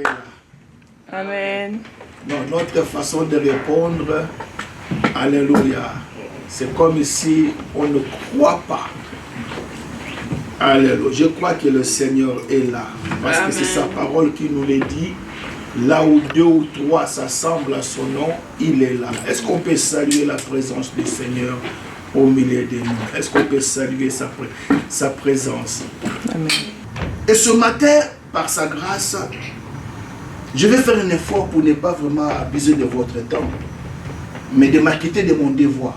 est là. Amen. Non, notre façon de répondre, alléluia, c'est comme si on ne croit pas. Alléluia. Je crois que le Seigneur est là. Parce que c'est sa parole qui nous le dit. Là où 2 ou 3 s'assemblent à son nom, il est là. Est-ce qu'on peut saluer la présence du Seigneur au milieu de nous? Est-ce qu'on peut saluer sa présence? Amen. Et ce matin, par sa grâce, je vais faire un effort pour ne pas vraiment abuser de votre temps, mais de m'acquitter de mon devoir.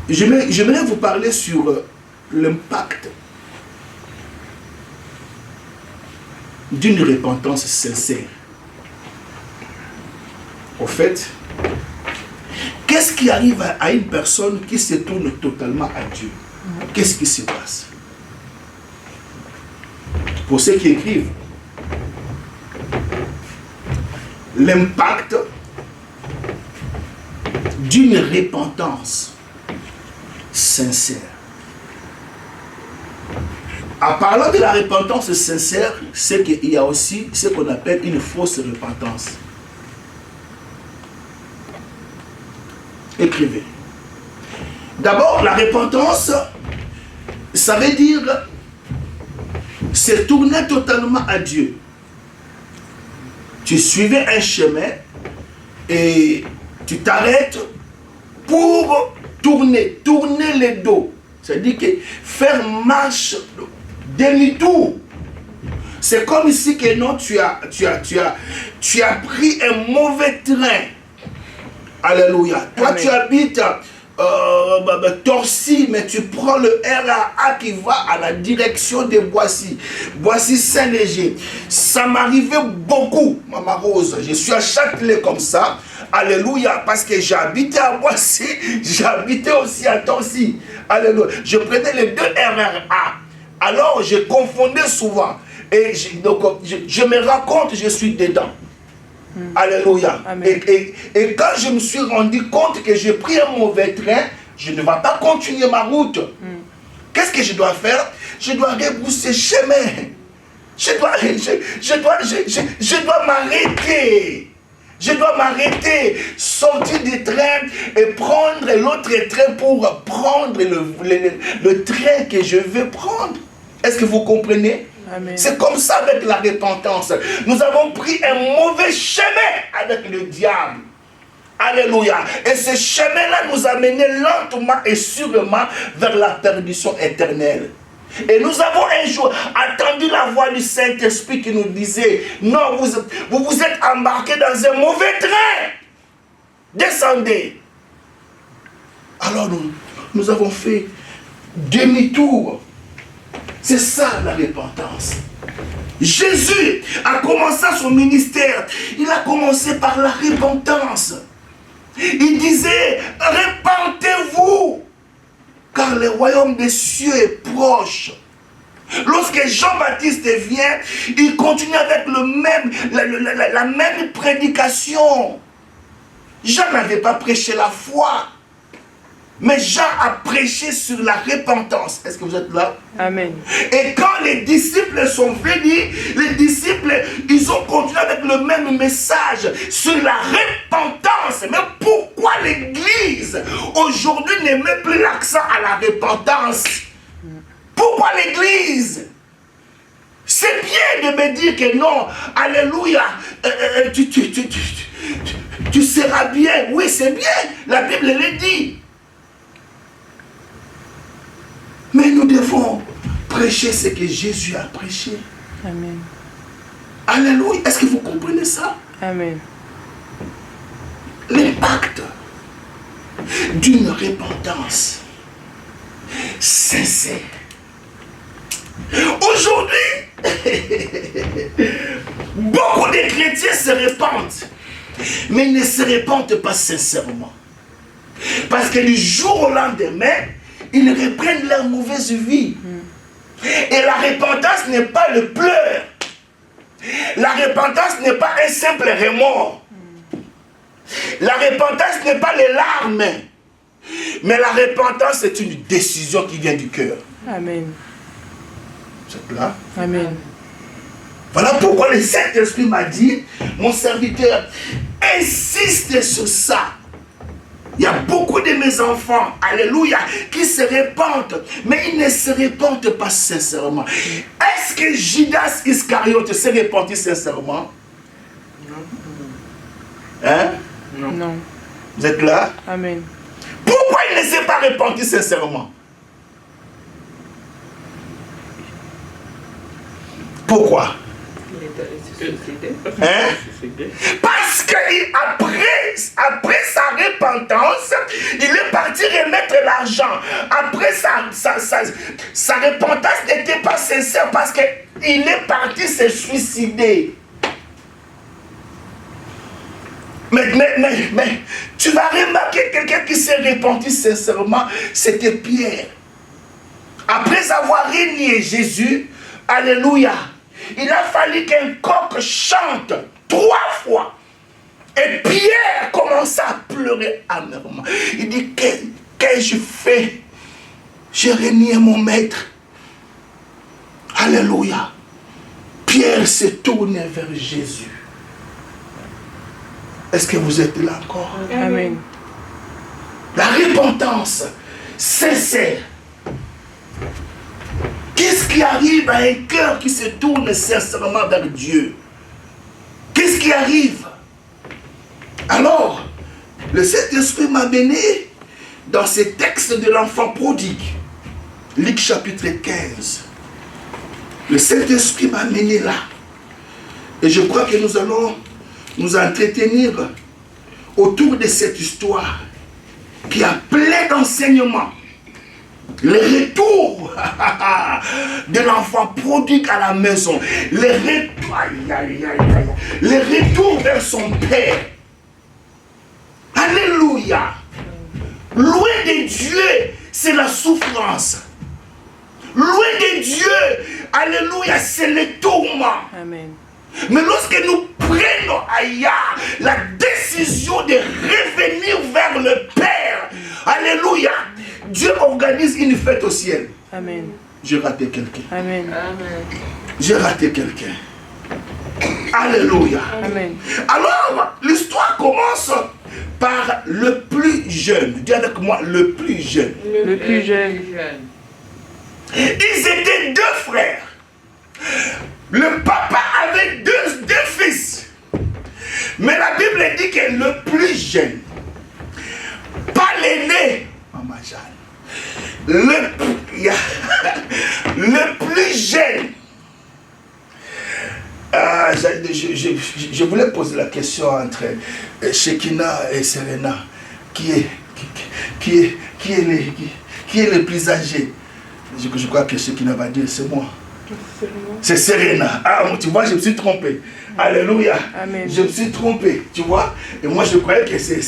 J'aimerais vous parler sur l'impact d'une repentance sincère. Au fait, qu'est-ce qui arrive à une personne qui se tourne totalement à Dieu? Qu'est-ce qui se passe? Pour ceux qui écrivent, l'impact d'une repentance sincère. En parlant de la repentance sincère, c'est qu'il y a aussi ce qu'on appelle une fausse repentance. Écrivez. D'abord, la repentance, ça veut dire se tourner totalement à Dieu. Tu suivais un chemin et tu t'arrêtes pour tourner le dos. C'est-à-dire que faire marche demi-tour. C'est comme si que non, tu as pris un mauvais train. Alléluia. Toi, tu habites Torcy, mais tu prends le RAA qui va à la direction de Boissy. Boissy-Saint-Léger. Ça m'arrivait beaucoup, Maman Rose. Je suis à Châtelet comme ça. Alléluia. Parce que j'habitais à Boissy, j'habitais aussi à Torcy. Alléluia. Je prenais les 2 RRA. Alors, je confondais souvent. Et je me raconte, je suis dedans. Alléluia. Et quand je me suis rendu compte que j'ai pris un mauvais train, je ne vais pas continuer ma route. Qu'est-ce que je dois faire? Je dois rebrousser chemin. Je dois m'arrêter. Je dois m'arrêter, sortir du train et prendre l'autre train pour prendre le train que je veux prendre. Est-ce que vous comprenez? C'est comme ça avec la repentance. Nous avons pris un mauvais chemin avec le diable. Alléluia. Et ce chemin-là nous a menés lentement et sûrement vers la perdition éternelle. Et nous avons un jour attendu la voix du Saint-Esprit qui nous disait, non, vous vous êtes embarqués dans un mauvais train. Descendez. Alors nous avons fait demi-tour. C'est ça la repentance. Jésus a commencé son ministère. Il a commencé par la repentance. Il disait, repentez-vous, car le royaume des cieux est proche. Lorsque Jean-Baptiste vient, il continue avec la même prédication. Jean n'avait pas prêché la foi. Mais Jean a prêché sur la repentance. Est-ce que vous êtes là? Amen. Et quand les disciples sont venus, les disciples, ils ont continué avec le même message sur la repentance. Mais pourquoi l'Église aujourd'hui ne met plus l'accent à la repentance? Pourquoi l'Église? C'est bien de me dire que non, alléluia, tu seras bien. Oui, c'est bien, la Bible le dit. Mais nous devons prêcher ce que Jésus a prêché. Amen. Alléluia. Est-ce que vous comprenez ça? Amen. L'impact d'une repentance sincère. Aujourd'hui, beaucoup de chrétiens se répandent, mais ne se répandent pas sincèrement. Parce que du jour au lendemain, ils reprennent leur mauvaise vie. Et la repentance n'est pas le pleur. La repentance n'est pas un simple remords. La repentance n'est pas les larmes. Mais la repentance, c'est une décision qui vient du cœur. Amen. Vous êtes là? Amen. Voilà pourquoi le Saint-Esprit m'a dit, mon serviteur, insiste sur ça. Il y a beaucoup de mes enfants, alléluia, qui se répandent, mais ils ne se répandent pas sincèrement. Est-ce que Judas Iscariote s'est répandu sincèrement? Hein? Non. Vous êtes là? Amen. Pourquoi il ne s'est pas répandu sincèrement? Pourquoi? Hein? Parce qu'après sa repentance, il est parti remettre l'argent. Après sa repentance n'était pas sincère parce qu'il est parti se suicider. Mais tu vas remarquer quelqu'un qui s'est repenti sincèrement, c'était Pierre. Après avoir renié Jésus, alléluia, il a fallu qu'un coq chante 3 fois. Et Pierre commença à pleurer amèrement. Il dit, qu'ai-je fait? J'ai renié mon maître. Alléluia. Pierre se tourne vers Jésus. Est-ce que vous êtes là encore? Amen. La repentance sincère. Qu'est-ce qui arrive à un cœur qui se tourne sincèrement vers Dieu? Qu'est-ce qui arrive? Alors, le Saint-Esprit m'a mené dans ces textes de l'enfant prodigue. Luc chapitre 15. Le Saint-Esprit m'a mené là. Et je crois que nous allons nous entretenir autour de cette histoire qui a plein d'enseignements. Le retour de l'enfant prodigue à la maison. Le retour vers son père. Alléluia. Loin de Dieu, c'est la souffrance. Loin de Dieu, alléluia, c'est le tourment. Amen. Mais lorsque nous prenons la décision de revenir vers le Père, alléluia, Dieu organise une fête au ciel. Amen. J'ai raté quelqu'un. Amen. J'ai raté quelqu'un. Alléluia. Amen. Alors, l'histoire commence par le plus jeune. Dis avec moi, le plus jeune. Le plus jeune. Ils étaient 2 frères. Le papa avait deux fils. Mais la Bible dit que le plus jeune, pas l'aîné, le plus jeune. Je voulais poser la question entre Shekinah et Serena. Qui est le plus âgé? Je crois que Shekinah va dire c'est moi. C'est Serena. Ah, tu vois, je me suis trompé. Alléluia. Amen. Je me suis trompé, tu vois. Et moi, je croyais que c'est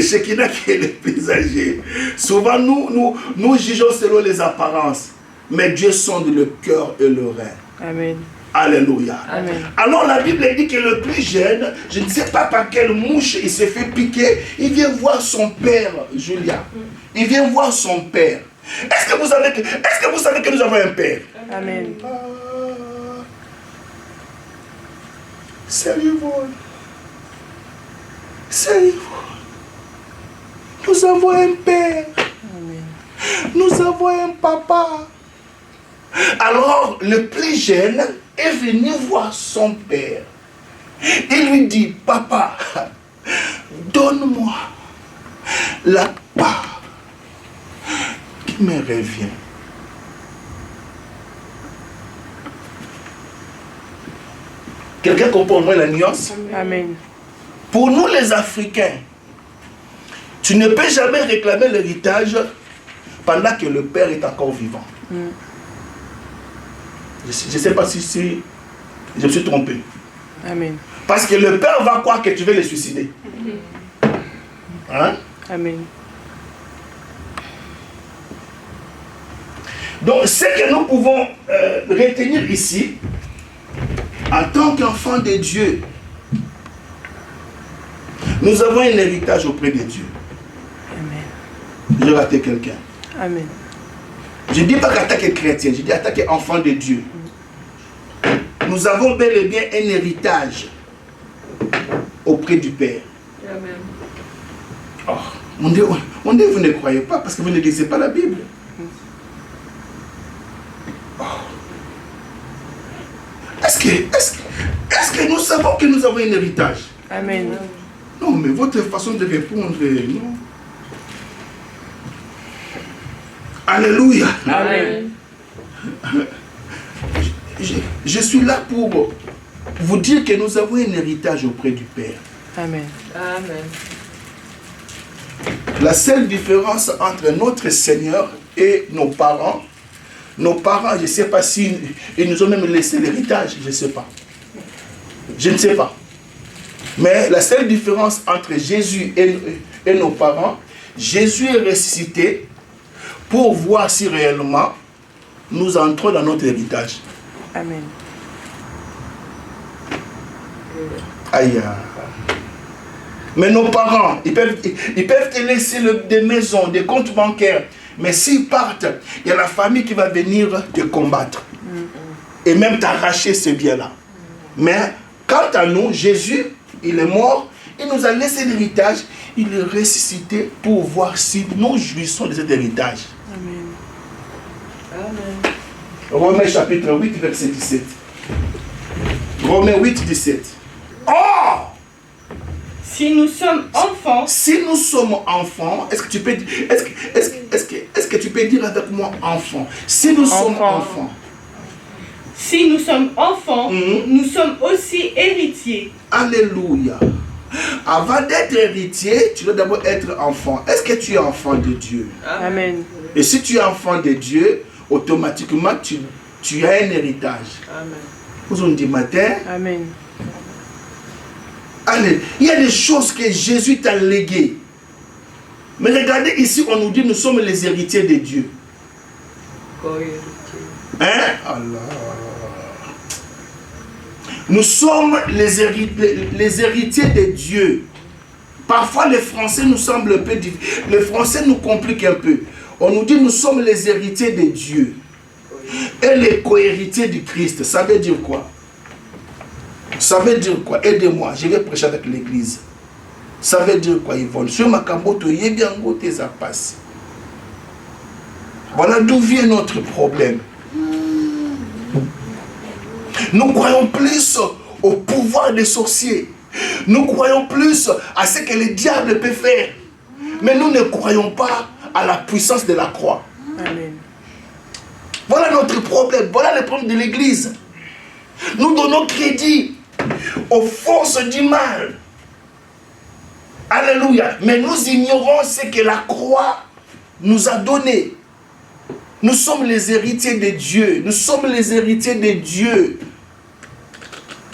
Shekinah qui est le plus âgé. Souvent, nous jugeons selon les apparences. Mais Dieu sonde le cœur et le rein. Amen. Alléluia. Amen. Alors, la Bible dit que le plus jeune, je ne sais pas par quelle mouche il s'est fait piquer, il vient voir son père, Julia. Il vient voir son père. Est-ce que vous savez que nous avons un père? Amen. Sérieux-vous. Nous avons un père. Amen. Nous avons un papa. Alors, le plus jeune est venu voir son père. Il lui dit, papa, donne-moi la part qui me revient. Quelqu'un comprend au moins la nuance? Amen. Pour nous les Africains, tu ne peux jamais réclamer l'héritage pendant que le père est encore vivant. Je ne sais pas si je me suis trompé. Amen. Parce que le père va croire que tu veux le suicider. Hein? Amen. Donc, ce que nous pouvons retenir ici, en tant qu'enfants de Dieu, nous avons un héritage auprès de Dieu. Amen. J'ai raté quelqu'un. Amen. Je ne dis pas qu'en tant que chrétien, je dis en tant qu'enfant de Dieu. Nous avons bel et bien un héritage auprès du Père. Amen. Oh, on dit, vous ne croyez pas parce que vous ne lisez pas la Bible. Oh. Est-ce que nous savons que nous avons un héritage? Amen. Non, mais votre façon de répondre, non. Alléluia. Amen. Je suis là pour vous dire que nous avons un héritage auprès du Père. Amen. Amen. La seule différence entre notre Seigneur et nos parents, je ne sais pas si ils nous ont même laissé l'héritage, je ne sais pas. Je ne sais pas. Mais la seule différence entre Jésus et nos parents, Jésus est ressuscité pour voir si réellement nous entrons dans notre héritage. Amen. Aïe. Mais nos parents, ils peuvent te laisser des maisons, des comptes bancaires. Mais s'ils partent, il y a la famille qui va venir te combattre. Et même t'arracher ce bien-là. Mais quant à nous, Jésus, il est mort, il nous a laissé l'héritage, il est ressuscité pour voir si nous jouissons de cet héritage. Amen. Amen. Romains chapitre 8, verset 17. Romains 8, 17. Oh! Si nous sommes enfants, Si nous sommes enfants, est-ce que tu peux dire avec moi enfant? Si nous sommes enfants. si nous sommes enfants, nous sommes aussi héritiers. Alléluia. Avant d'être héritier, tu dois d'abord être enfant. Est-ce que tu es enfant de Dieu? Amen. Et si tu es enfant de Dieu, automatiquement tu as un héritage. Amen. Vous avez dit matin. Amen. Allez, il y a des choses que Jésus t'a léguées. Mais regardez ici, on nous dit nous sommes les héritiers de Dieu. Hein? Allah. Nous sommes les héritiers de Dieu. Parfois les Français nous semblent un peu difficiles. Les Français nous compliquent un peu. On nous dit nous sommes les héritiers de Dieu. Et les co-héritiers du Christ. Ça veut dire quoi? Ça veut dire quoi? Aidez-moi, je vais prêcher avec l'église. Ça veut dire quoi, Yvonne? Sur ma caboto, yebiango tes passe. Voilà d'où vient notre problème. Nous croyons plus au pouvoir des sorciers. Nous croyons plus à ce que le diable peut faire. Mais nous ne croyons pas à la puissance de la croix. Amen. Voilà notre problème. Voilà le problème de l'église. Nous donnons crédit aux forces du mal. Alléluia. Mais nous ignorons ce que la croix nous a donné. Nous sommes les héritiers de Dieu. Nous sommes les héritiers de Dieu.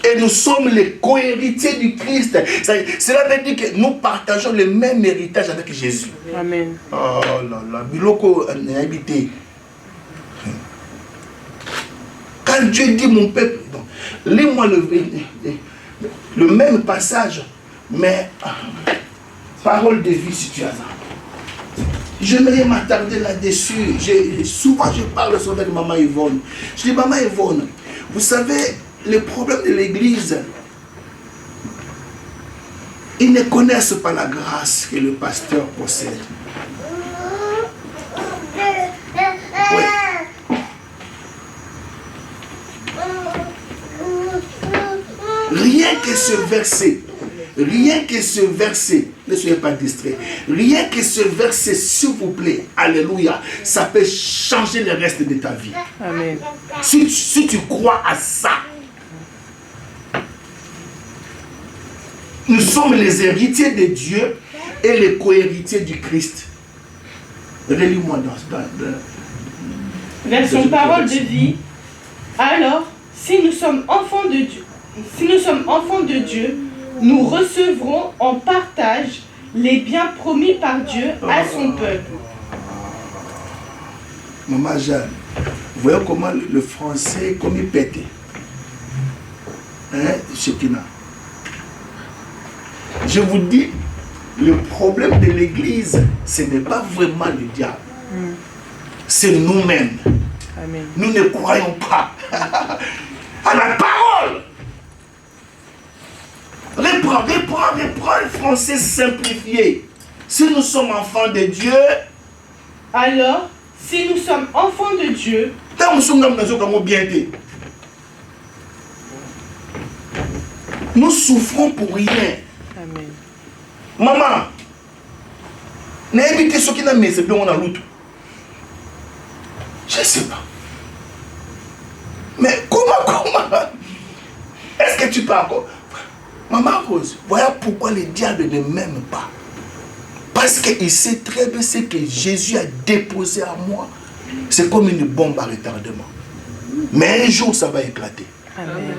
Et nous sommes les co-héritiers du Christ. Cela veut dire que nous partageons le même héritage avec Jésus. Amen. Oh là là. Biloko habité. Quand Dieu dit mon peuple, lis-moi le même passage, mais parole de vie si tu as ça. J'aimerais m'attarder là-dessus. Souvent je parle sur avec maman Yvonne. Je dis maman Yvonne, vous savez, le problème de l'église, ils ne connaissent pas la grâce que le pasteur possède. Oui. Rien que ce verset, ne soyez pas distraits, rien que ce verset, s'il vous plaît, alléluia, ça peut changer le reste de ta vie. Amen. Si tu crois à ça, nous sommes les héritiers de Dieu et les co-héritiers du Christ. Relis-moi Vers son parole de vie. Alors, si nous sommes enfants de Dieu, nous recevrons en partage les biens promis par Dieu à son peuple. Maman Jeanne, vous voyez comment le français, comme il pète. Hein, Shekina. Je vous dis, le problème de l'église, ce n'est pas vraiment le diable. c'est nous-mêmes. Amen. Nous ne croyons pas à la parole. Reprends le français simplifié. Si nous sommes enfants de Dieu, alors, si nous sommes enfants de Dieu, nous souffrons pour rien. Amen. Maman, n'invitez ceux qui n'ont pas mis la route. Je ne sais pas. Mais comment est-ce que tu peux encore? Maman Rose, voilà pourquoi le diable ne m'aime pas. Parce qu'il sait très bien ce que Jésus a déposé à moi. C'est comme une bombe à retardement. Mais un jour, ça va éclater. Amen.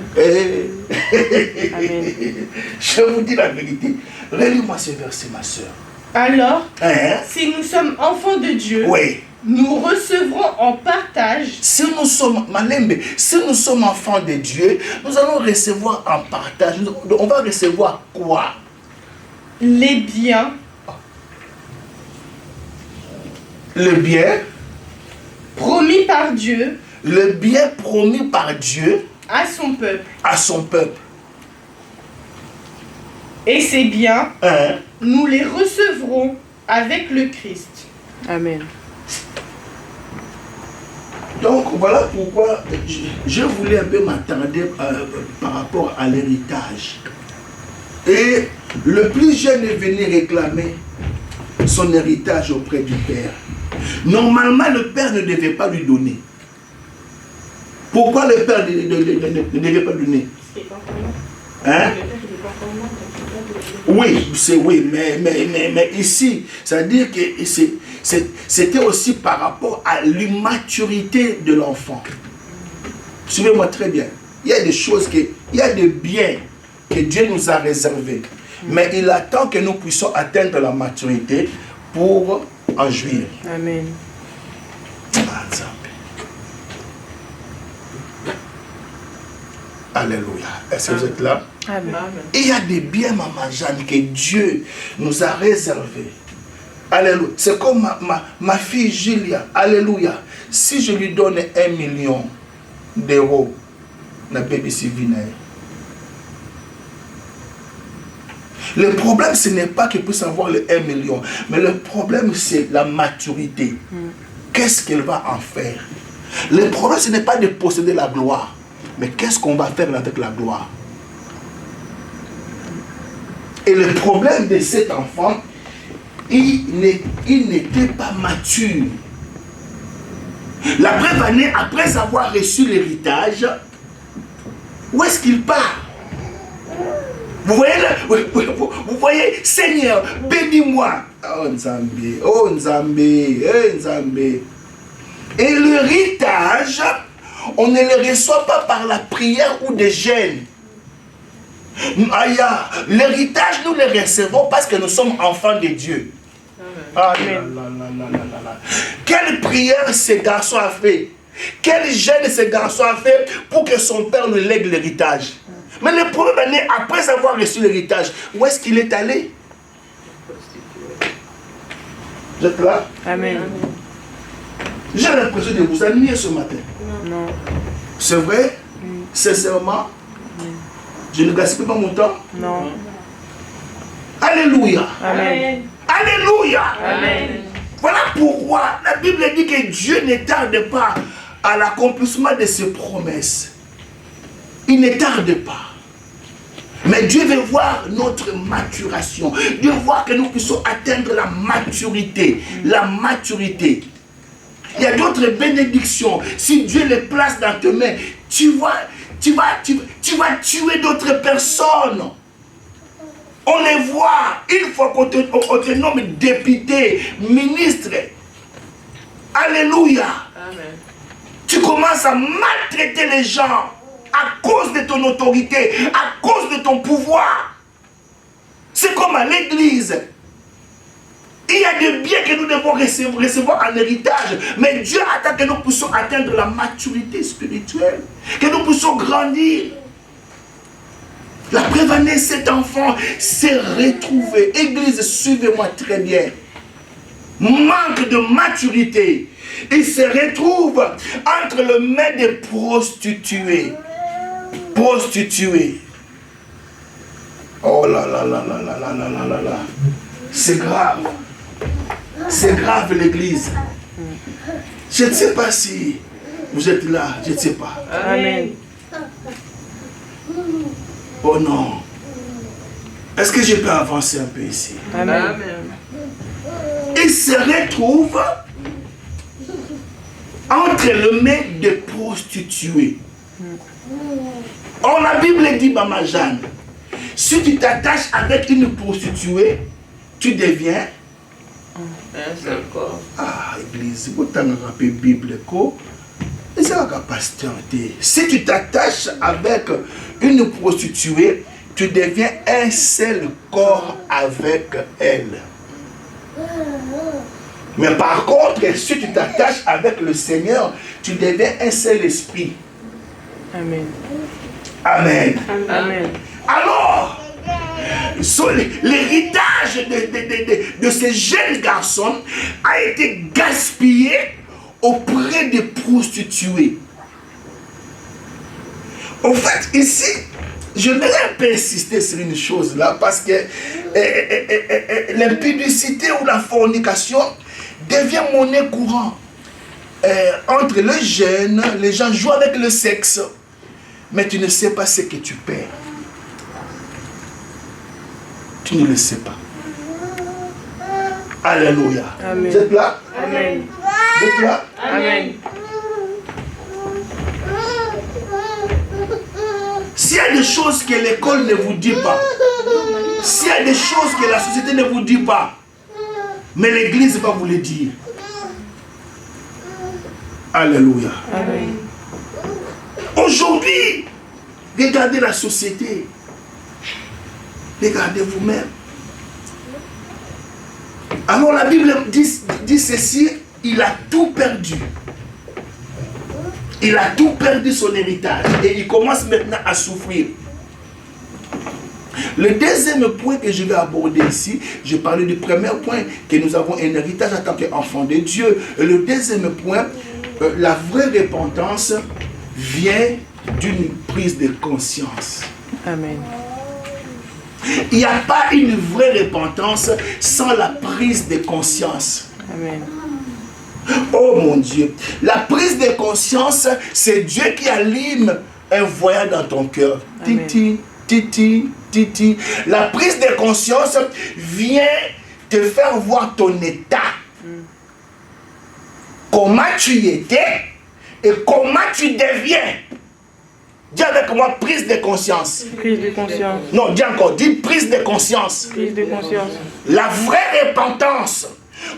Amen. Je vous dis la vérité. Relis-moi ce verset, ma soeur. alors, Hein? si nous sommes enfants de Dieu, Oui. nous recevrons en partage Si nous sommes, Malembe, si nous sommes enfants de Dieu, nous allons recevoir en partage. On va recevoir quoi? les biens Le bien. promis par Dieu Le bien promis par Dieu à son peuple. à son peuple. Et ces biens, Hein? nous les recevrons avec le Christ. Amen. Donc voilà pourquoi je voulais un peu m'attarder par rapport à l'héritage. Et le plus jeune est venu réclamer son héritage auprès du père. Normalement, le père ne devait pas lui donner. Pourquoi le père ne devait pas donner? Hein? Oui, c'est oui, mais ici, ça veut dire que c'était aussi par rapport à l'immaturité de l'enfant. Suivez-moi très bien. Il y a des choses il y a des biens que Dieu nous a réservés. Mais il attend que nous puissions atteindre la maturité pour en jouir. Amen. Alléluia. Est-ce que vous êtes là? Amen. Il y a des biens, Maman Jeanne, que Dieu nous a réservés. Alléluia. C'est comme ma fille Julia. Alléluia. Si je lui donne 1 million d'euros, la bébé Sylvina. Le problème, ce n'est pas qu'elle puisse avoir le 1 million, mais le problème, c'est la maturité. Qu'est-ce qu'elle va en faire? Le problème, ce n'est pas de posséder la gloire, mais qu'est-ce qu'on va faire avec la gloire? Et le problème de cet enfant, il n'était pas mature. La brève année, après avoir reçu l'héritage, où est-ce qu'il part? Vous voyez, Seigneur, bénis-moi. Oh Nzambé, oh Nzambé, oh Nzambé. Et l'héritage, on ne le reçoit pas par la prière ou des jeûnes. L'héritage, nous le recevons parce que nous sommes enfants de Dieu. Ah, quelle prière ce garçon a fait? Quel jeûne ce garçon a fait pour que son père lui lègue l'héritage? Mais le problème est, après avoir reçu l'héritage, où est-ce qu'il est allé? Vous êtes là? Amen. J'ai l'impression de vous ennuyer ce matin. Non. C'est vrai? Sincèrement? Je ne gaspille pas mon temps? Non. Alléluia! Amen. Alléluia! Amen. Voilà pourquoi la Bible dit que Dieu ne tarde pas à l'accomplissement de ses promesses. Il ne tarde pas. Mais Dieu veut voir notre maturation. Dieu veut voir que nous puissions atteindre la maturité. La maturité. Il y a d'autres bénédictions. Si Dieu les place dans tes mains, tu vas tuer d'autres personnes. On les voit. Il faut qu'on te nomme député, ministre. Alléluia. Amen. Tu commences à maltraiter les gens à cause de ton autorité, à cause de ton pouvoir. C'est comme à l'église. Il y a des biens que nous devons recevoir en héritage, mais Dieu attend que nous puissions atteindre la maturité spirituelle, que nous puissions grandir. La preuve année, cet enfant s'est retrouvé. Église, suivez-moi très bien. Manque de maturité. il se retrouve entre les mains des prostituées. Prostituées. Oh là là là là là là là là là là. C'est grave. C'est grave l'église. Je ne sais pas si vous êtes là, je ne sais pas. Amen. Oh non. Est-ce que je peux avancer un peu ici? Amen. Il se retrouve entre les mains des prostituées. Or la Bible dit, Maman Jeanne, si tu t'attaches avec une prostituée, tu deviens un seul corps. Ah, église, vous t'en rappelez Bible quoi? Et c'est la capacité. Si tu t'attaches avec une prostituée, tu deviens un seul corps avec elle. Mais par contre, si tu t'attaches avec le Seigneur, tu deviens un seul esprit. Amen. Amen. Amen. Alors, l'héritage de ces jeunes garçons a été gaspillé auprès des prostituées. En fait, ici, je vais un peu insister sur une chose là, parce que l'impudicité ou la fornication devient monnaie courante. Entre les jeunes, les gens jouent avec le sexe, mais tu ne sais pas ce que tu perds. Tu ne le sais pas. Alléluia. Amen. Vous êtes là? Amen. Vous êtes là? Amen. S'il y a des choses que l'école ne vous dit pas, s'il y a des choses que la société ne vous dit pas, mais l'église va vous le dire. Alléluia. Amen. Aujourd'hui, regardez la société. Regardez vous-même. Alors la Bible dit ceci, il a tout perdu. Il a tout perdu son héritage et il commence maintenant à souffrir. Le deuxième point que je vais aborder ici, je parlais du premier point, que nous avons un héritage en tant qu'enfants de Dieu. Et le deuxième point, la vraie repentance vient d'une prise de conscience. Amen. Il n'y a pas une vraie repentance sans la prise de conscience. Amen. Oh mon Dieu, la prise de conscience, c'est Dieu qui allume un voyage dans ton cœur. Amen. Titi, titi, titi. La prise de conscience vient te faire voir ton état. Comment tu étais et comment tu deviens. Dis avec moi, prise de conscience. Prise de conscience. Non, dis encore, dis prise de conscience. Prise de conscience. La vraie repentance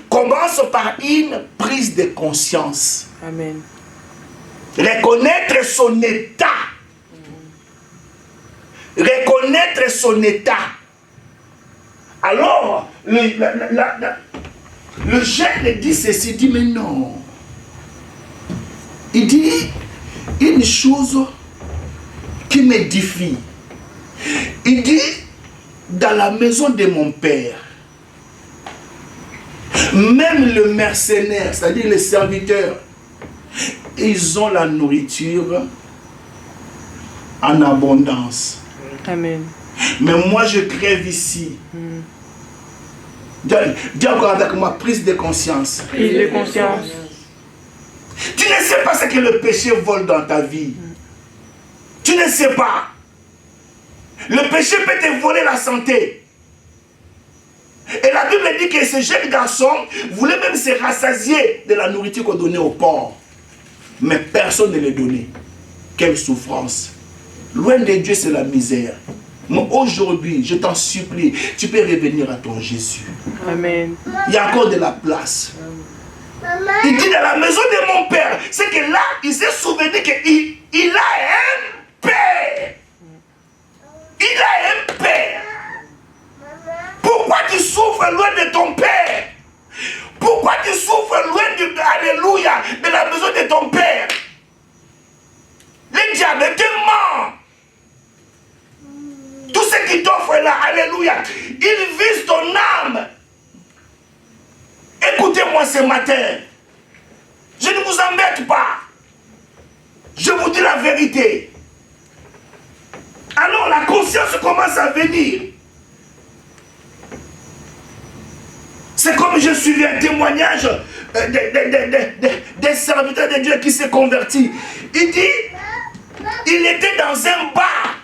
commence par une prise de conscience. Amen. Reconnaître son état. Reconnaître son état. Alors, le jeune dit ceci, dit mais non. Il dit une chose qui m'édifie. Il dit, dans la maison de mon père, même le mercenaire, c'est-à-dire les serviteurs, ils ont la nourriture en abondance. Amen. Mais moi, je crève ici. Dis encore avec moi, prise de conscience. Prise de conscience. Tu ne sais pas ce que le péché vole dans ta vie. Tu ne sais pas. Le péché peut te voler la santé. Et la Bible dit que ce jeune garçon voulait même se rassasier de la nourriture qu'on donnait aux pauvres. Mais personne ne les donnait. Quelle souffrance. Loin de Dieu, c'est la misère. Mais aujourd'hui, je t'en supplie, tu peux revenir à ton Jésus. Amen. Il y a encore de la place. Il dit dans la maison de mon père. C'est que là, il s'est souvenu qu'il a un père. Il a un père. Pourquoi tu souffres loin de ton père? Pourquoi tu souffres loin de, alléluia, de la maison de ton père? Le diable te ment. Tout ce qu'il t'offre là, alléluia, il vise ton âme. Écoutez-moi ce matin. Je ne vous embête pas. Je vous dis la vérité. Alors la conscience commence à venir. C'est comme je suivais un témoignage des serviteurs de Dieu qui s'est converti. Il dit, il était dans un bar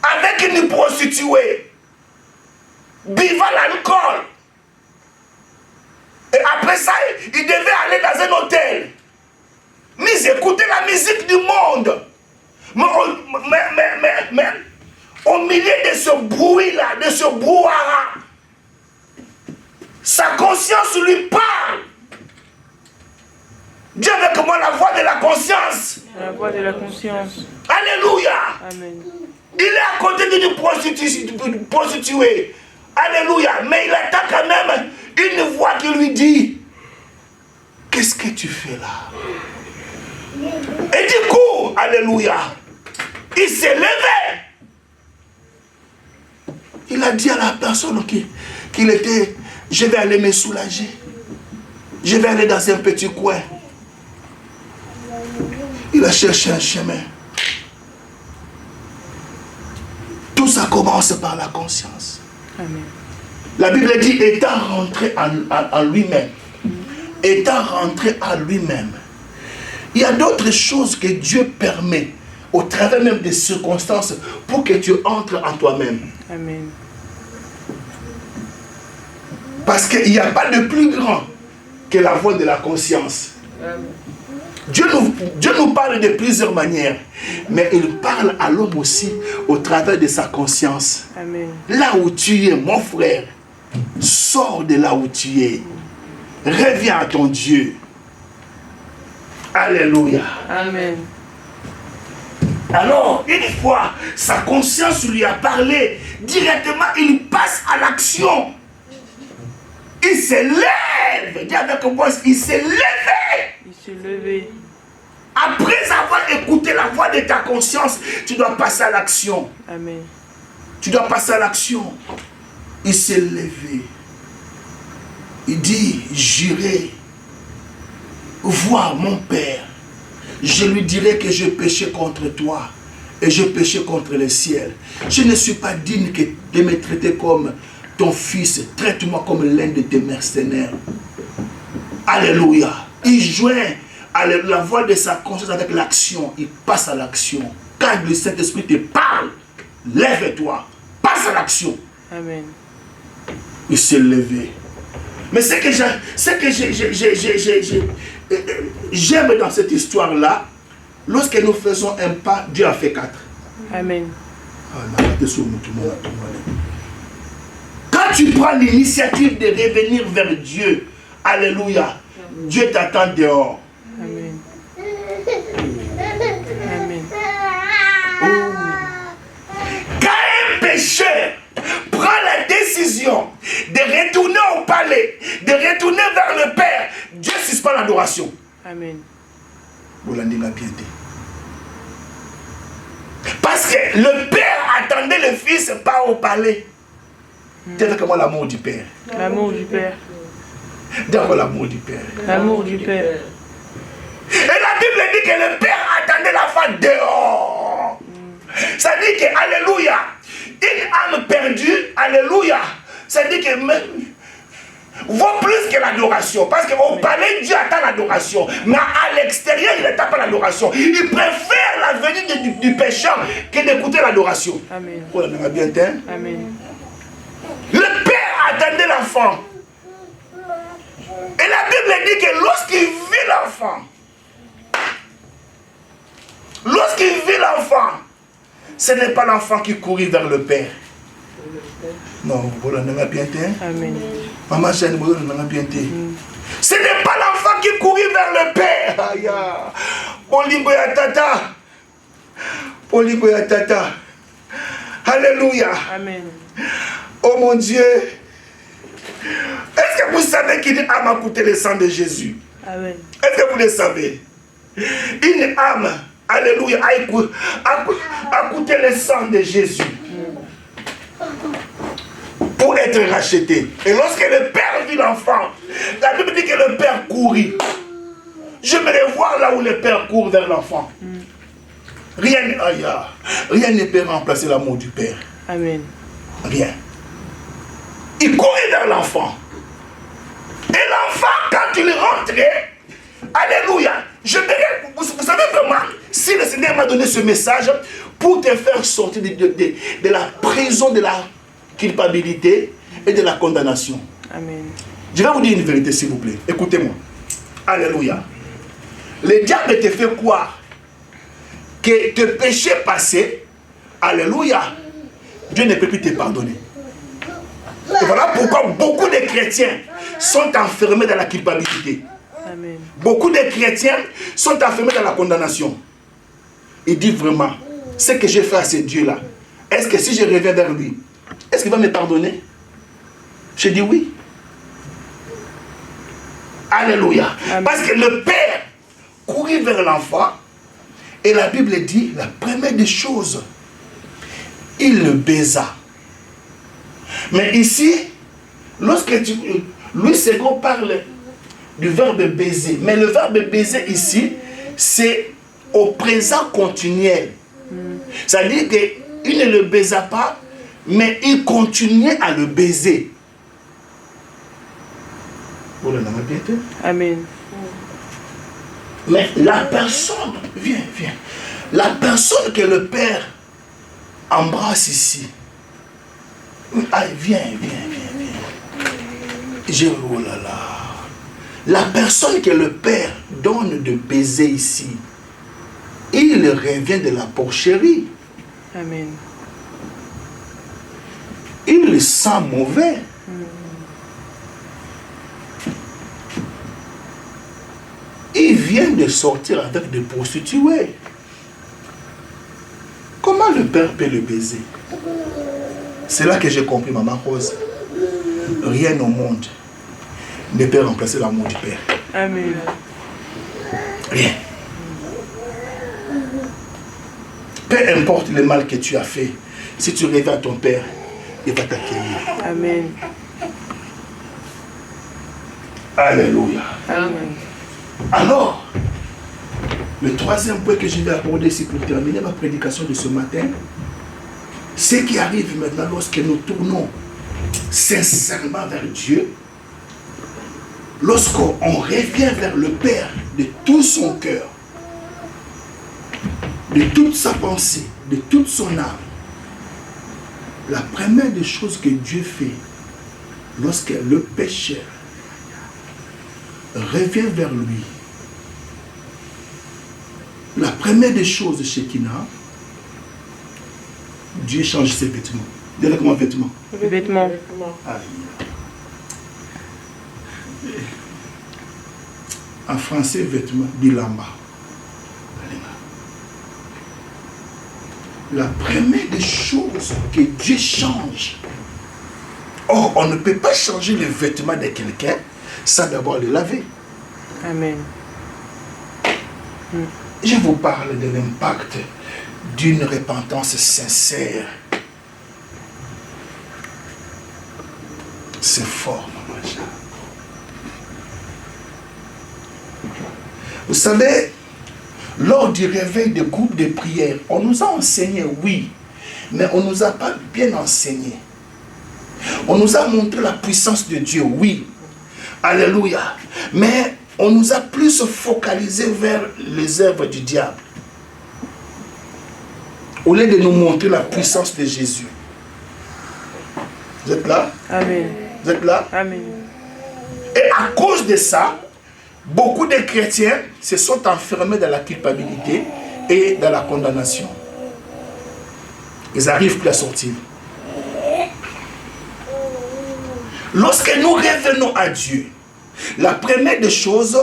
avec une prostituée, buvant l'alcool. Et après ça, il devait aller dans un hôtel. Mais ils écoutaient la musique du monde. Mais au milieu de ce bruit-là, de ce brouhaha, sa conscience lui parle. Dis avec moi la voix de la conscience. La voix de la conscience. Alléluia. Amen. Il est à côté d'une prostituée. Alléluia. Mais il attend quand même une voix qui lui dit, qu'est-ce que tu fais là? Et du coup, alléluia, il s'est levé. Il a dit à la personne qu'il était, je vais aller me soulager. Je vais aller dans un petit coin. Il a cherché un chemin. Tout ça commence par la conscience. Amen. La Bible dit, étant rentré en lui-même. Étant rentré en lui-même. Il y a d'autres choses que Dieu permet, au travers même des circonstances, pour que tu entres en toi-même. Amen. Parce qu'il n'y a pas de plus grand que la voix de la conscience. Amen. Dieu nous parle de plusieurs manières, mais il parle à l'homme aussi au travers de sa conscience. Amen. Là où tu es, mon frère, sors de là où tu es. Reviens à ton Dieu. Alléluia. Amen. Alors, une fois, sa conscience lui a parlé, directement, il passe à l'action. Il se lève. Dis avec moi, il s'est levé. Il s'est levé. Après avoir écouté la voix de ta conscience, tu dois passer à l'action. Amen. Tu dois passer à l'action. Il s'est levé. Il dit, j'irai voir mon Père. Je lui dirai que je péché contre toi et je péché contre le ciel. Je ne suis pas digne de me traiter comme ton fils. Traite-moi comme l'un de tes mercenaires. Alléluia. Il joint à la voix de sa conscience avec l'action. Il passe à l'action. Quand le Saint-Esprit te parle, lève-toi. Passe à l'action. Amen. Il s'est levé. Mais ce que j'aime dans cette histoire-là, lorsque nous faisons un pas, Dieu a fait 4. Amen. Quand tu prends l'initiative de revenir vers Dieu, alléluia, Dieu t'attend dehors. Amen. Amen. Quand un pécheur prend la décision de retourner au palais, de retourner vers le Père, Dieu suspend l'adoration. Amen. Parce que le Père attendait le Fils pas au palais. Dis avec moi l'amour du Père. L'amour du Père. Dis avec moi l'amour du Père. L'amour du Père. Et la Bible dit que le Père attendait l'enfant dehors. Ça dit que, alléluia, une âme perdue, alléluia, ça dit que même vaut plus que l'adoration. Parce qu'au palais, Dieu attend l'adoration. Mais à l'extérieur, il n'attend pas l'adoration. Il préfère la venue du pécheur que d'écouter l'adoration. Amen. Oh, on a bien entendu. Amen. Le Père attendait l'enfant. Et la Bible dit que lorsqu'il vit l'enfant, ce n'est pas l'enfant qui courit vers le Père. Non, voilà, on a bien entendu. Amen. Maman Chane, on a bien entendu. Ce n'est pas l'enfant qui courit vers le Père. Aïe, Poliboya tata. Poliboya tata. Alléluia. Amen. Oh mon Dieu. Est-ce que vous savez qu'une âme a coûté le sang de Jésus? Amen. Est-ce que vous le savez? Une âme, alléluia, a coûté le sang de Jésus pour être racheté. Et lorsque le Père vit l'enfant, La Bible dit que le père courit. J'aimerais voir là où le père court vers l'enfant. Rien ne peut remplacer l'amour du père. Amen. Rien. Il courait vers l'enfant. Et l'enfant, quand il rentrait, alléluia, vous savez vraiment, si le Seigneur m'a donné ce message pour te faire sortir de la prison, de la culpabilité et de la condamnation. Amen. Je vais vous dire une vérité, s'il vous plaît. Écoutez-moi. Alléluia. Le diable te fait croire que tes péchés passés, alléluia, Dieu ne peut plus te pardonner. Et voilà pourquoi beaucoup de chrétiens sont enfermés dans la culpabilité. Amen. Beaucoup de chrétiens sont enfermés dans la condamnation. Il dit vraiment, ce que j'ai fait à ce Dieu-là, est-ce que si je reviens vers lui, est-ce qu'il va me pardonner? Je dis oui. Alléluia. Amen. Parce que le père courit vers l'enfant et la Bible dit, la première des choses, il le baisa. Mais ici, lorsque Louis II parle du verbe baiser, mais le verbe baiser ici, c'est au présent continuel. C'est-à-dire qu'il ne le baisa pas, mais il continuait à le baiser. Vous l'avez bien fait? Amen. Mais la personne, viens, la personne que le Père embrasse ici, viens. Oh là là. La personne que le Père donne de baiser ici, il revient de la porcherie. Amen. Il le sent mauvais. Il vient de sortir avec des prostituées. Comment le Père peut le baiser? C'est là que j'ai compris, Maman Rose. Rien au monde ne peut remplacer l'amour du Père. Amen. Rien. Peu importe le mal que tu as fait, si tu reviens à ton Père, il va t'accueillir. Amen. Alléluia. Amen. Alors, le troisième point que je vais aborder ici pour terminer ma prédication de ce matin, ce qui arrive maintenant lorsque nous tournons sincèrement vers Dieu, lorsqu'on revient vers le Père de tout son cœur, de toute sa pensée, de toute son âme, la première des choses que Dieu fait lorsque le pécheur revient vers lui, la première des choses chez Kina, Dieu change ses vêtements. Dis-le comment vêtements? Vêtements. En français, vêtements, bilamba. La première des choses que Dieu change. Or, on ne peut pas changer les vêtements de quelqu'un sans d'abord les laver. Amen. Je vous parle de l'impact d'une repentance sincère. C'est fort, Maman Jean. Vous savez, lors du réveil des groupes de prière, on nous a enseigné, oui, mais on ne nous a pas bien enseigné. On nous a montré la puissance de Dieu, oui. Alléluia. Mais on nous a plus focalisé vers les œuvres du diable. Au lieu de nous montrer la puissance de Jésus. Vous êtes là? Amen. Vous êtes là? Amen. Et à cause de ça, beaucoup de chrétiens se sont enfermés dans la culpabilité et dans la condamnation. Ils n'arrivent plus à sortir. Lorsque nous revenons à Dieu, la première des choses,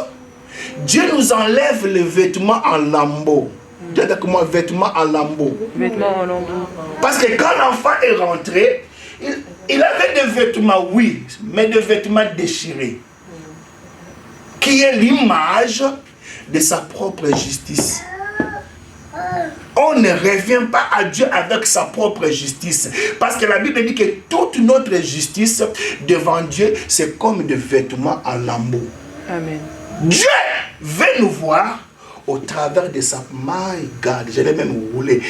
Dieu nous enlève les vêtements en lambeaux. Dieu dit comment vêtements en lambeaux. Vêtements en lambeaux. Parce que quand l'enfant est rentré, il avait des vêtements, oui, mais des vêtements déchirés. Qui est l'image de sa propre justice. On ne revient pas à Dieu avec sa propre justice. Parce que la Bible dit que toute notre justice devant Dieu, c'est comme des vêtements en lambeaux. Amen. Dieu veut nous voir au travers de sa... My God, je l'ai même roulé.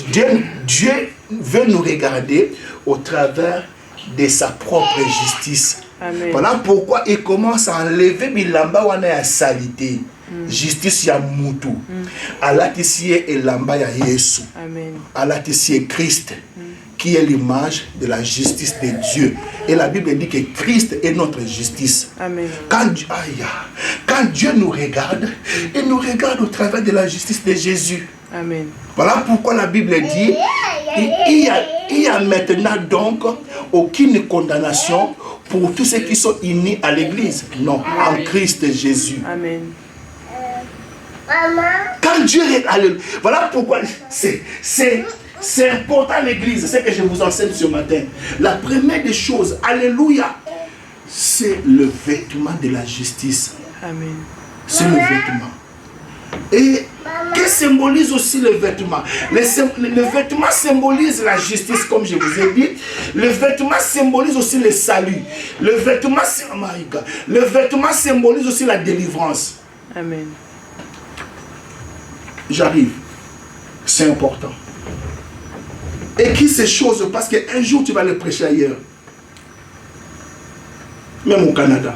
Dieu veut nous regarder au travers de sa propre justice. Amen. Voilà pourquoi il commence à enlever bilamba wana ya salité. Justice ya mutu. Alatisie elamba ya Yesu. Amen. Alatisie Christ, qui est l'image de la justice de Dieu. Et la Bible dit que Christ est notre justice. Amen. Quand Dieu nous regarde, il nous regarde au travers de la justice de Jésus. Amen. Voilà pourquoi la Bible dit il y a maintenant donc aucune condamnation pour tous ceux qui sont unis à l'église. Non, en Christ Jésus. Amen. Quand Dieu regarde, voilà pourquoi c'est important l'église, c'est que je vous enseigne ce matin. La première des choses, alléluia, c'est le vêtement de la justice. Amen. C'est le vêtement. Et que symbolise aussi le vêtement? Le vêtement symbolise la justice, comme je vous ai dit. Le vêtement symbolise aussi le salut. Le vêtement symbolise aussi la délivrance. Amen. J'arrive. C'est important. Écris ces choses parce qu'un jour tu vas les prêcher ailleurs. Même au Canada.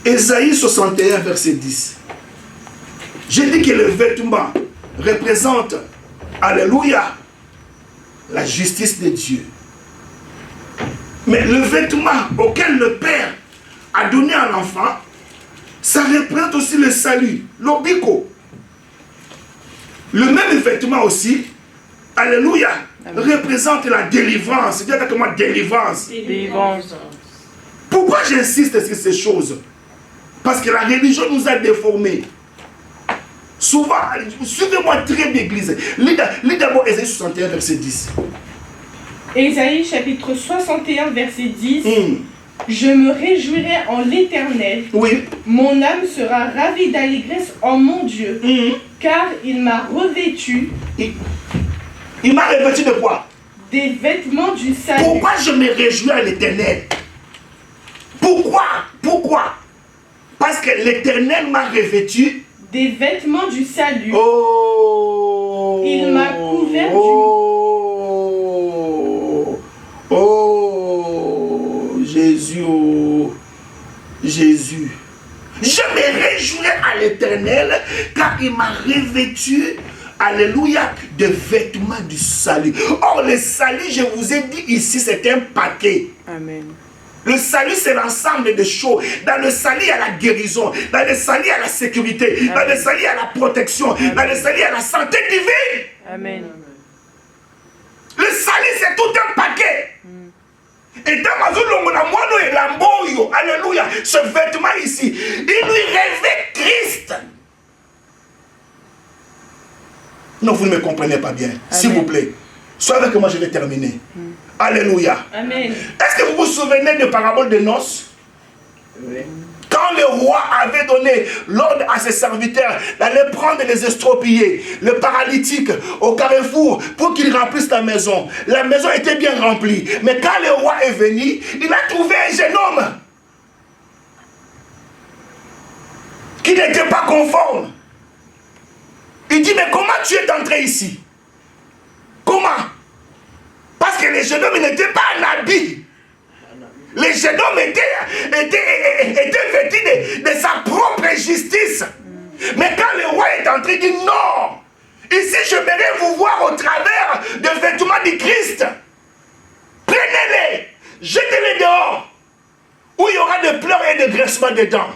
Ésaïe 61, verset 10. J'ai dit que le vêtement représente, alléluia, la justice de Dieu. Mais le vêtement auquel le Père a donné à l'enfant, ça représente aussi le salut, l'obiko. Le même vêtement aussi, alléluia, représente la délivrance. Dis avec moi, délivrance. Délivrance. Pourquoi j'insiste sur ces choses? Parce que la religion nous a déformés. Souvent, suivez-moi très bien l'église. Lis d'abord Ésaïe 61, verset 10. Ésaïe chapitre 61, verset 10. Je me réjouirai en l'Éternel. Oui. Mon âme sera ravie d'allégresse en mon Dieu. Car il m'a revêtu. Il m'a revêtu de quoi? Des vêtements du salut. Pourquoi je me réjouis à l'Éternel? Pourquoi? Parce que l'Éternel m'a revêtu des vêtements du salut. Oh. Il m'a couvert Jésus, Jésus. Je me réjouirai à l'Éternel car il m'a revêtu, alléluia, de vêtements du salut. Or, le salut, je vous ai dit ici, c'est un paquet. Amen. Le salut, c'est l'ensemble des choses. Dans le salut, il y a la guérison. Dans le salut, il y a la sécurité. Amen. Dans le salut, il y a la protection. Amen. Dans le salut, il y a la santé divine. Amen. Le salut, c'est tout un paquet. Et dans ma zone, alléluia, ce vêtement ici, il lui revêt Christ. Non, vous ne me comprenez pas bien. S'il vous plaît. Soyez avec moi, je vais terminer. Alléluia. Amen. Est-ce que vous vous souvenez de parabole de noces? Oui. Quand le roi avait donné l'ordre à ses serviteurs d'aller prendre les estropiés, le paralytique au carrefour pour qu'ils remplissent la maison était bien remplie. Mais quand le roi est venu, il a trouvé un jeune homme qui n'était pas conforme. Il dit, mais comment tu es entré ici? Comment? Parce que le jeune homme n'était pas un habit. Le jeune homme était vêtu de sa propre justice. Mais quand le roi est entré, il dit non. Ici, je voudrais vous voir au travers des vêtements du Christ. Prenez-les, jetez-les dehors, où il y aura des pleurs et des graissements dedans.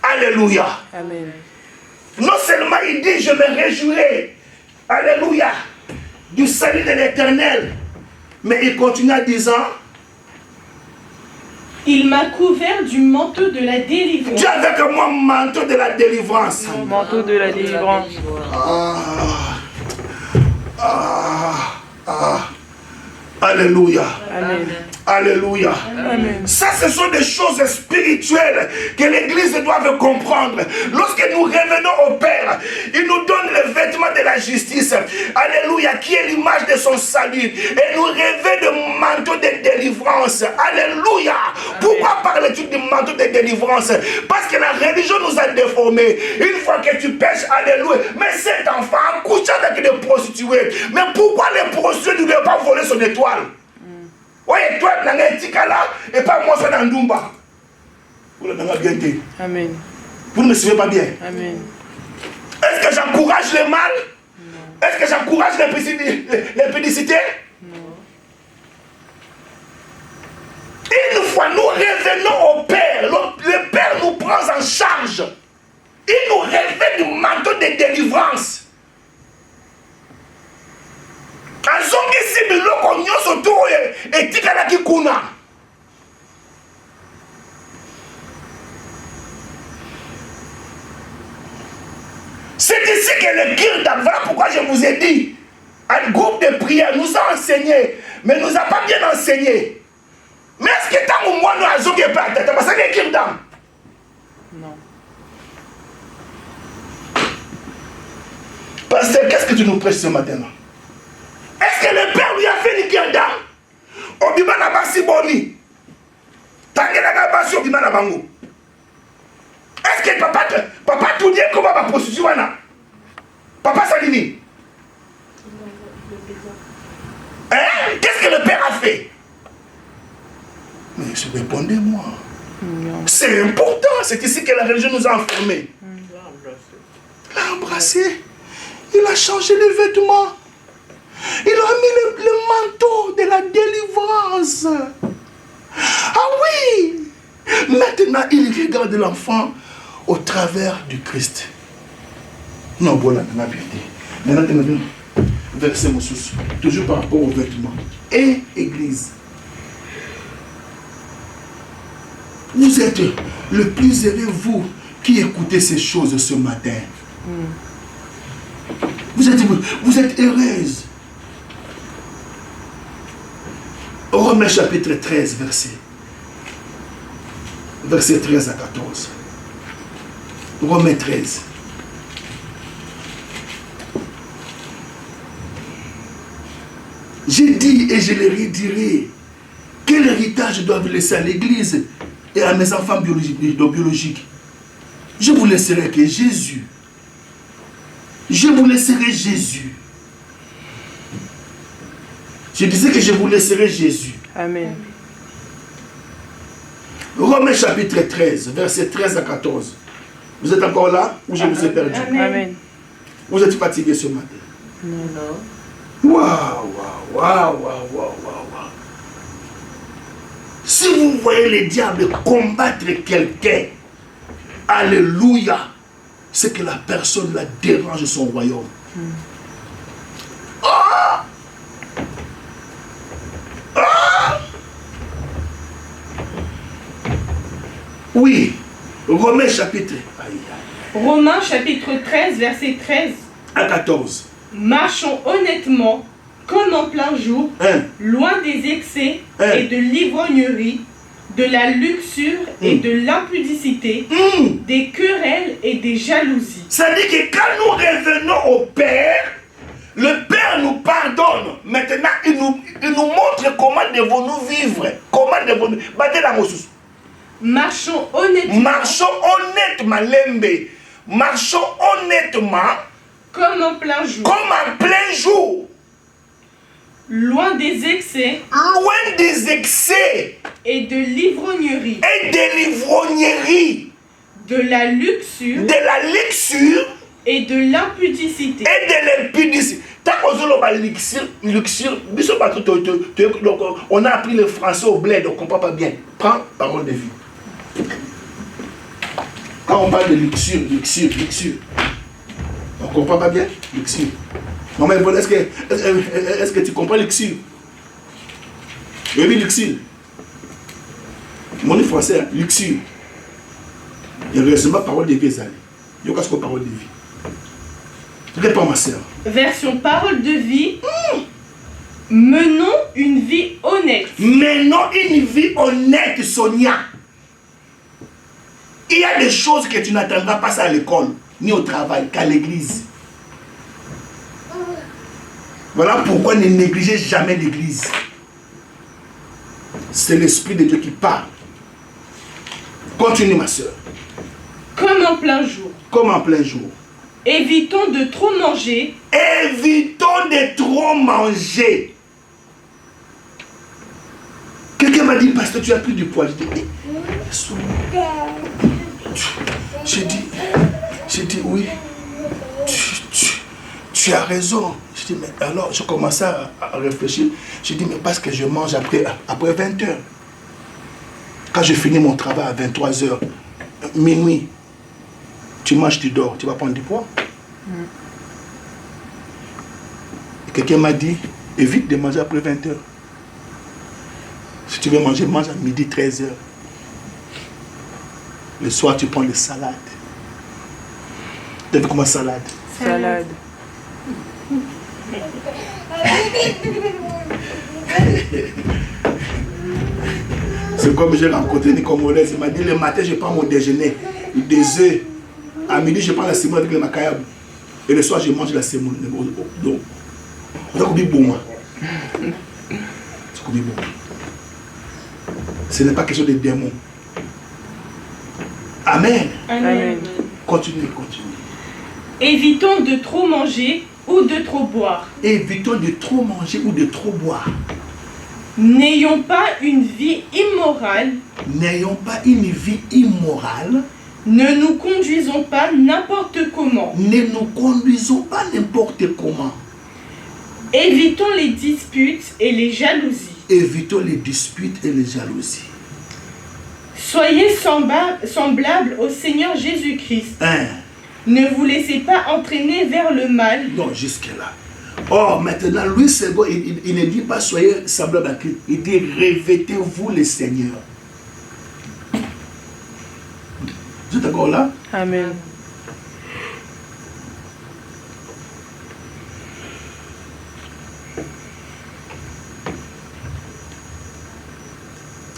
Alléluia. Amen. Non seulement il dit, je me réjouirai, alléluia, du salut de l'Éternel. Mais il continue en disant, il m'a couvert du manteau de la délivrance. dis avec moi, manteau de la délivrance. Manteau de la délivrance. Alléluia. Amen. Alléluia. Amen. Ça, ce sont des choses spirituelles que l'Église doit comprendre. Lorsque nous revenons au Père, il nous donne le vêtement de la justice. Alléluia, qui est l'image de son salut. Et nous revêt de manteau de délivrance. Alléluia. Pourquoi parles-tu du manteau de délivrance? Parce que la religion nous a déformés. Une fois que tu pêches, alléluia. Mais cet enfant couche avec des prostituées. Mais pourquoi les prostituées ne lui ont pas volé son étoile? Oui, toi, tu as un tikala et pas moi, ça dans Ndumba. Vous l'avez bien dit. Amen. Vous ne me suivez pas bien. Amen. Est-ce que j'encourage le mal? Non. Est-ce que j'encourage l'impudicité? Non. Une fois nous revenons au Père, le Père nous prend en charge. Il nous revêt du manteau de délivrance. Azongisi biloko nyonso to etikalaki kuna. C'est ici que le Kirdam, voilà pourquoi je vous ai dit, un groupe de prière nous a enseigné, mais nous a pas bien enseigné. Mais est-ce que tant ou moi nous avons dit pas tata parce que Kirdam? Non. Pasteur, qu'est-ce que tu nous prêches ce matin? Est-ce que le Père lui a fait le Kirdam? Obima n'a pas si boni. Tangela n'a pas si Obima n'a bango. Est-ce que papa tout dit comment va prostituer? Papa Salini? Hein? Qu'est-ce que le Père a fait? Mais je répondez-moi. C'est important. C'est ici que la religion nous a enfermés. Il a embrassé. Il a changé les vêtements. Il a mis le manteau de la délivrance. Ah oui! Maintenant, il regarde l'enfant au travers du Christ. Non, voilà, on a bien dit. Maintenant, verset Moussous, toujours par rapport aux vêtements. Et Église. Vous êtes le plus heureux, vous, qui écoutez ces choses ce matin. Vous êtes heureuse. Romains chapitre 13, verset 13 à 14. Romains 13. J'ai dit et je le redirai. Quel héritage dois-je laisser à l'Église et à mes enfants biologiques? Je vous laisserai que Jésus. Je vous laisserai Jésus. Je disais que je vous laisserai Jésus. Amen. Romains chapitre 13, verset 13 à 14. Vous êtes encore là ou je vous ai perdu? Amen. Vous êtes fatigué ce matin? Non. Waouh. Si vous voyez le diable combattre quelqu'un, alléluia, c'est que la personne la dérange son royaume. Oui, Romains chapitre. Romains chapitre 13, verset 13 à 14. Marchons honnêtement, comme en plein jour, loin des excès et de l'ivrognerie, de la luxure et de l'impudicité, des querelles et des jalousies. Ça dit que quand nous revenons au Père, le Père nous pardonne. Maintenant, il nous montre comment devons-nous vivre. Comment devons-nous... Marchons honnêtement. Marchons honnêtement, Lembe. Marchons honnêtement. Comme en plein jour. Comme en plein jour. Loin des excès. Loin des excès. Et de l'ivrognerie. Et de l'ivrognerie. De la luxure. De la luxure. Et de l'impudicité. Et de l'impudicité. On a appris le français au bled, on ne comprend pas bien. Prends parole de vie. Quand on parle de luxure, on ne comprend pas bien luxure. Non mais est-ce que tu comprends luxure? Oui, luxure. Mon nom français, luxure. Il y a récemment parole de vie. Il y a parole de vie. Réponds ma soeur. Version parole de vie. Menons une vie honnête. Menons une vie honnête, Sonia. Il y a des choses que tu n'attendras pas ça à l'école, ni au travail, qu'à l'église. Voilà pourquoi ne négligez jamais l'église. C'est l'Esprit de Dieu qui parle. Continue, ma soeur. Comme en plein jour. Comme en plein jour. Évitons de trop manger. Évitons de trop manger. Quelqu'un m'a dit, pasteur, tu as pris du poids. J'ai dit, oui. Tu as raison. Je dis, mais alors, je commençais à réfléchir. J'ai dit, mais parce que je mange après 20 heures. Quand je finis mon travail à 23 h, minuit, tu manges, tu dors, tu vas prendre du poids. Quelqu'un m'a dit, évite de manger après 20 h. Si tu veux manger, mange à midi, 13 h. Le soir, tu prends des salades. Tu as vu comment salade? Salade. C'est comme j'ai rencontré une Congolaise. Il m'a dit, le matin, je prends mon déjeuner, des œufs. À midi, je prends la semoule avec le macayab. Et le soir, je mange la semoule. Ce n'est pas quelque chose de démon. Amen. Amen. Continue. Évitons de trop manger ou de trop boire. Évitons de trop manger ou de trop boire. N'ayons pas une vie immorale. N'ayons pas une vie immorale. Ne nous conduisons pas n'importe comment. Ne nous conduisons pas n'importe comment. Évitons les disputes et les jalousies. Évitons les disputes et les jalousies. Soyez semblables au Seigneur Jésus-Christ. Ne vous laissez pas entraîner vers le mal. Non, jusque-là. Or, maintenant, lui, c'est bon, il ne dit pas soyez semblables à Christ. Il dit revêtez-vous le Seigneur. Vous êtes encore là? Amen.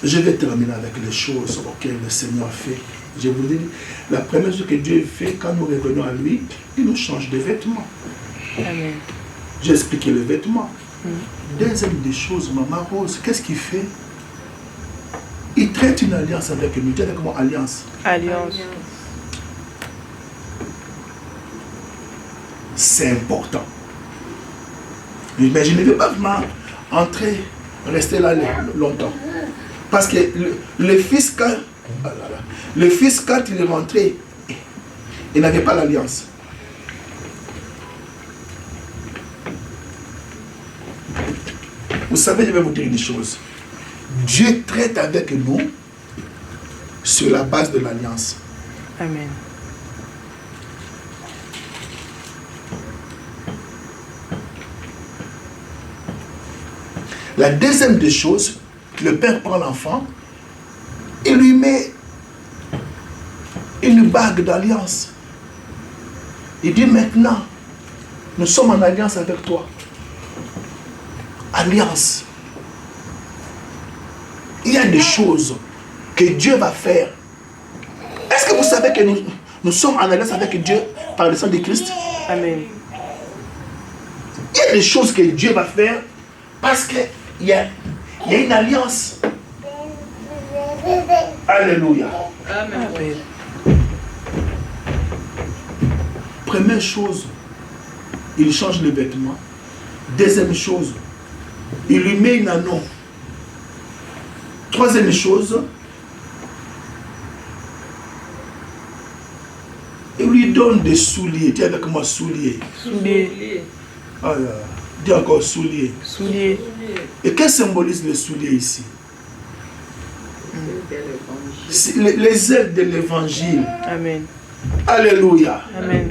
Je vais terminer avec les choses auxquelles le Seigneur fait. Je vous dis, la première chose que Dieu fait quand nous revenons à lui, il nous change de vêtements. Amen. J'ai expliqué le vêtement. Deuxième des choses, Maman Rose, qu'est-ce qu'il fait? Il traite une alliance avec nous. Dis avec moi, alliance. Alliance. C'est important. Mais je ne vais pas vraiment entrer, rester là longtemps. Parce que le fils, quand il est rentré, il n'avait pas l'alliance. Vous savez, je vais vous dire une chose. Dieu traite avec nous sur la base de l'alliance. Amen. La deuxième des choses, le père prend l'enfant et lui met une bague d'alliance. Il dit maintenant, nous sommes en alliance avec toi. Alliance. Il y a des choses que Dieu va faire. Est-ce que vous savez que nous sommes en alliance avec Dieu par le sang de Christ? Amen. Il y a des choses que Dieu va faire parce qu'il y a une alliance. Alléluia. Amen. Première chose, il change les vêtements. Deuxième chose, il lui met une anneau. Troisième chose, il lui donne des souliers. Dis avec moi, souliers. Souliers. Ah, dis encore souliers. Souliers. Et qu'est-ce que symbolise les souliers ici? Les ailes de l'évangile. Amen. Alléluia. Amen.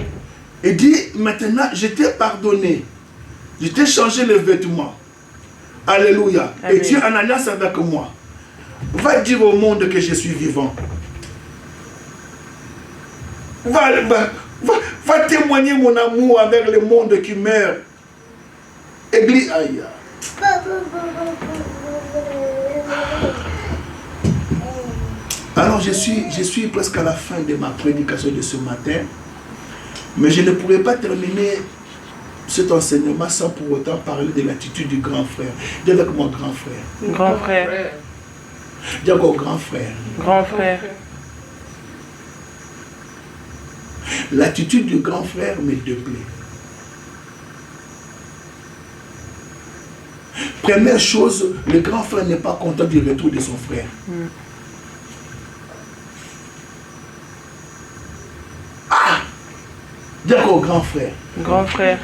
Il dit, maintenant, je t'ai pardonné. Je t'ai changé les vêtements. Alléluia. Amen. Et tu es en alliance avec moi. Va dire au monde que je suis vivant. Va témoigner mon amour avec le monde qui meurt. Église, aïe. Alors je suis presque à la fin de ma prédication de ce matin, mais je ne pourrais pas terminer cet enseignement sans pour autant parler de l'attitude du grand frère. Dis avec moi grand frère. Grand frère. Dis encore grand frère. Grand frère. L'attitude du grand frère me déplaît. Première chose, le grand frère n'est pas content du retour de son frère. Ah! Dis encore grand frère. Grand frère.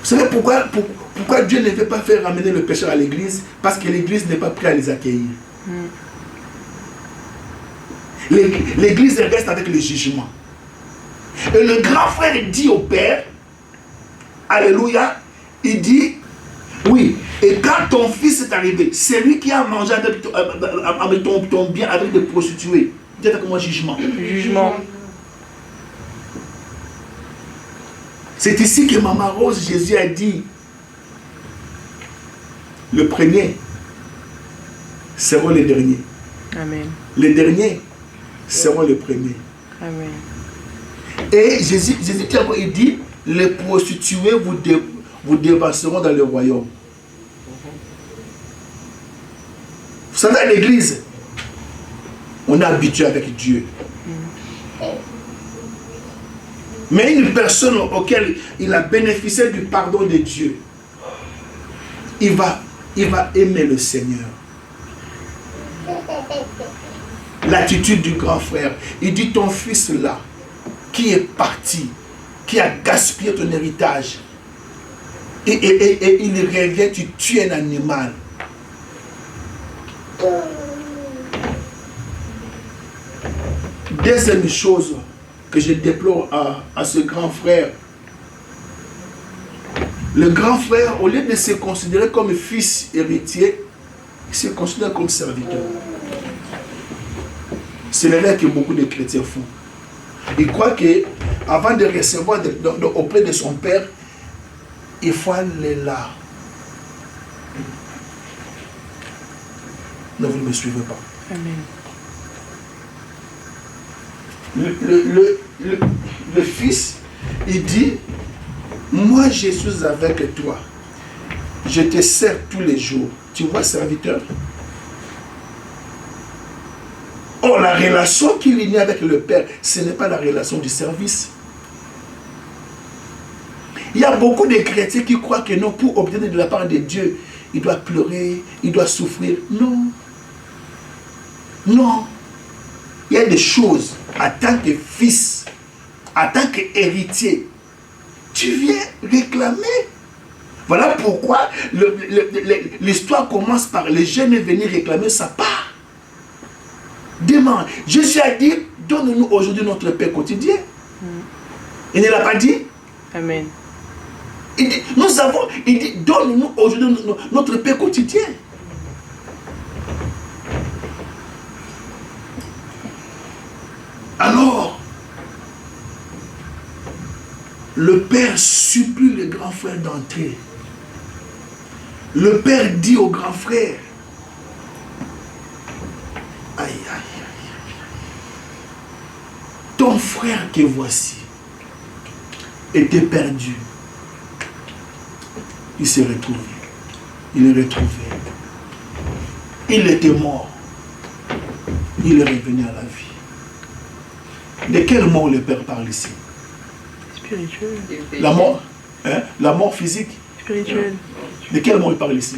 Vous savez pourquoi Dieu ne veut pas faire ramener le pécheur à l'église? Parce que l'église n'est pas prête à les accueillir. L'église reste avec le jugement. Et le grand frère dit au Père, alléluia, il dit, oui, et quand ton fils est arrivé, c'est lui qui a mangé avec ton bien avec des prostituées. Dis avec moi jugement. Jugement. C'est ici que Maman Rose, Jésus a dit, le premier seront les derniers. Amen. Les derniers seront les premiers. Amen. Et Jésus il dit, les prostituées vous dévasseront dans le royaume. Vous savez, à l'église, on est habitué avec Dieu. Mais une personne auquel il a bénéficié du pardon de Dieu, il va aimer le Seigneur. L'attitude du grand frère, il dit ton fils là, qui est parti, qui a gaspillé ton héritage, et il revient, tu tues un animal. Deuxième chose que je déplore à ce grand frère, le grand frère, au lieu de se considérer comme fils héritier, il se considère comme serviteur. C'est l'erreur que beaucoup de chrétiens font. Ils croient qu'avant de recevoir auprès de son père, il faut aller là. Non, vous ne me suivez pas. Amen. Le fils, il dit, moi je suis avec toi. Je te sers tous les jours. Tu vois, serviteur? Oh, la relation qu'il y a avec le Père, ce n'est pas la relation du service. Il y a beaucoup de chrétiens qui croient que non, pour obtenir de la part de Dieu, il doit pleurer, il doit souffrir. Non. Non. Il y a des choses, en tant que fils, en tant qu'héritier, tu viens réclamer. Voilà pourquoi l'histoire commence par les jeunes venir réclamer sa part. Demande. Jésus a dit, donne-nous aujourd'hui notre pain quotidien. Il ne l'a pas dit? Amen. Il dit, il dit, donne-nous aujourd'hui notre pain quotidien. Alors, le Père supplie le grand frère d'entrer. Le Père dit au grand frère, aïe, aïe, aïe, ton frère que voici était perdu. Il s'est retrouvé. Il est retrouvé. Il était mort. Il est revenu à la vie. De quel mort le Père parle ici? Spirituel. La mort, hein? La mort physique. Spirituel. De quel mort il parle ici?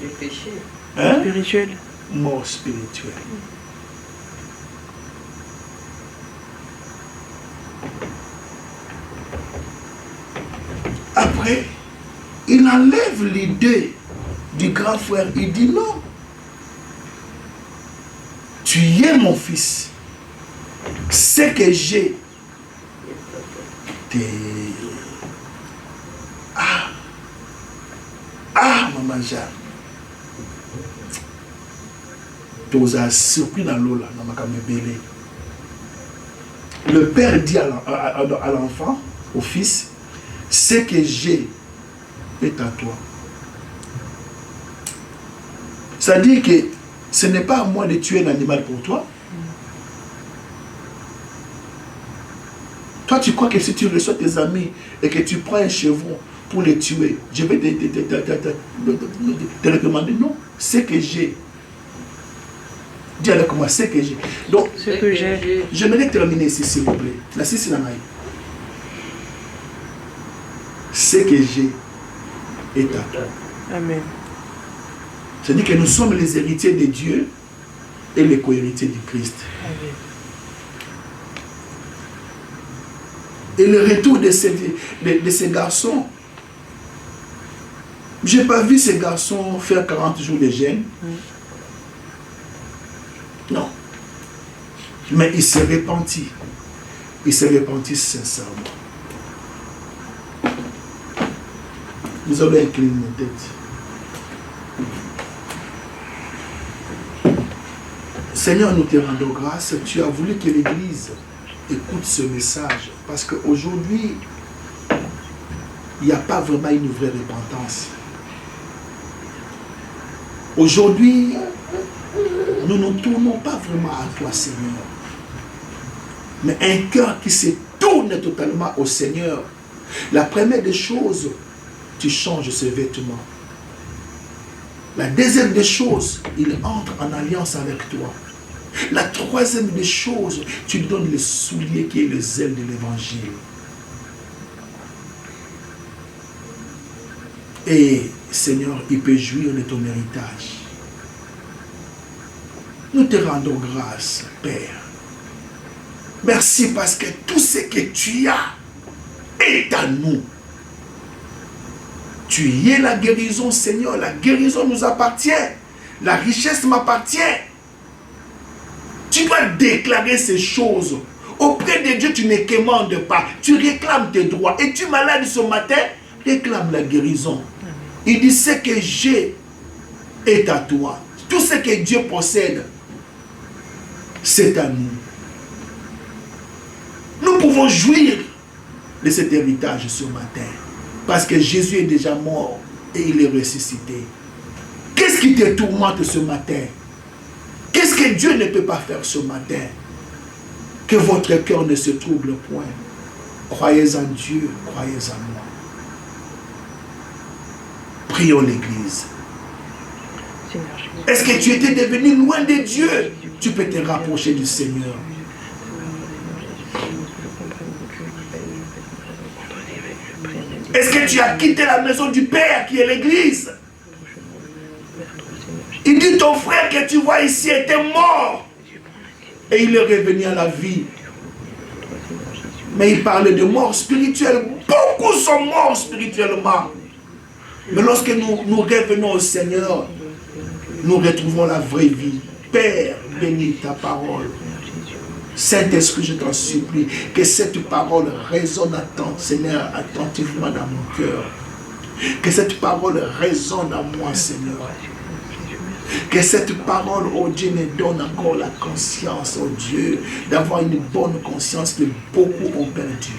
Le péché. Hein? Spirituel. Mort spirituelle. Après, il enlève l'idée du grand frère. Il dit non. Tu es mon fils. Ce que j'ai. Maman Jeanne. Tu as surpris dans l'eau là, dans ma camébélé. Le père dit à l'enfant, au Fils, ce que j'ai est à toi. C'est-à-dire que ce n'est pas à moi de tuer un animal pour toi. Toi, tu crois que si tu reçois tes amis et que tu prends un chevron pour les tuer, je vais te recommander. Non, ce que j'ai. Dis avec moi, ce que j'ai. Donc, Ce que j'ai. j'aimerais terminer ici, s'il vous plaît. La c'est la maille. Ce que j'ai est à toi. Amen. C'est-à-dire que nous sommes les héritiers de Dieu et les co-héritiers du Christ. Amen. Et le retour de ces garçons, je n'ai pas vu ces garçons faire 40 jours de jeûne. Non. Mais ils se repentirent. Ils se repentirent sincèrement. Nous allons incliner nos têtes. Seigneur, nous te rendons grâce. Tu as voulu que l'Église écoute ce message. Parce qu'aujourd'hui, il n'y a pas vraiment une vraie repentance. Aujourd'hui, nous ne tournons pas vraiment à toi, Seigneur. Mais un cœur qui se tourne totalement au Seigneur. La première des choses, tu changes ses vêtements. La deuxième des choses, il entre en alliance avec toi. La troisième des choses, tu donnes le soulier qui est le zèle de l'évangile. Et Seigneur, il peut jouir de ton héritage. Nous te rendons grâce, Père. Merci parce que tout ce que tu as est à nous. Tu y es la guérison, Seigneur. La guérison nous appartient. La richesse m'appartient. Tu dois déclarer ces choses. Auprès de Dieu, tu ne commandes pas. Tu réclames tes droits. Et tu malade ce matin, réclame la guérison. Il dit, ce que j'ai est à toi. Tout ce que Dieu possède, c'est à nous. Nous pouvons jouir de cet héritage ce matin. Parce que Jésus est déjà mort et il est ressuscité. Qu'est-ce qui te tourmente ce matin? Qu'est-ce que Dieu ne peut pas faire ce matin? Que votre cœur ne se trouble point. Croyez en Dieu, croyez en moi. Prions l'Église. Est-ce que tu étais devenu loin de Dieu? Tu peux te rapprocher du Seigneur. Est-ce que tu as quitté la maison du Père qui est l'Église? Il dit ton frère que tu vois ici était mort et il est revenu à la vie. Mais il parlait de mort spirituelle. Beaucoup sont morts spirituellement. Mais lorsque nous revenons au Seigneur, nous retrouvons la vraie vie. Père, bénis ta parole. Saint-Esprit, je t'en supplie, que cette parole résonne Seigneur, attentivement dans mon cœur. Que cette parole résonne en moi, Seigneur. Que cette parole, oh Dieu, me donne encore la conscience, oh Dieu, d'avoir une bonne conscience que beaucoup ont perdu.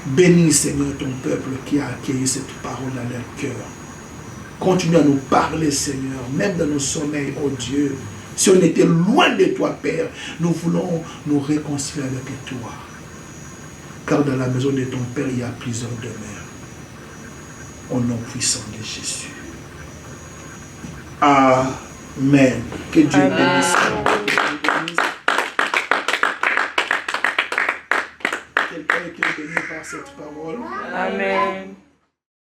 Bénis, Seigneur, ton peuple qui a accueilli cette parole dans leur cœur. Continue à nous parler, Seigneur, même dans nos sommeils, oh Dieu. Si on était loin de toi, Père, nous voulons nous réconcilier avec toi. Car dans la maison de ton Père, il y a plusieurs demeures. Au nom puissant de Jésus. Amen. Que Dieu bénisse. Quelqu'un est béni par cette parole. Amen.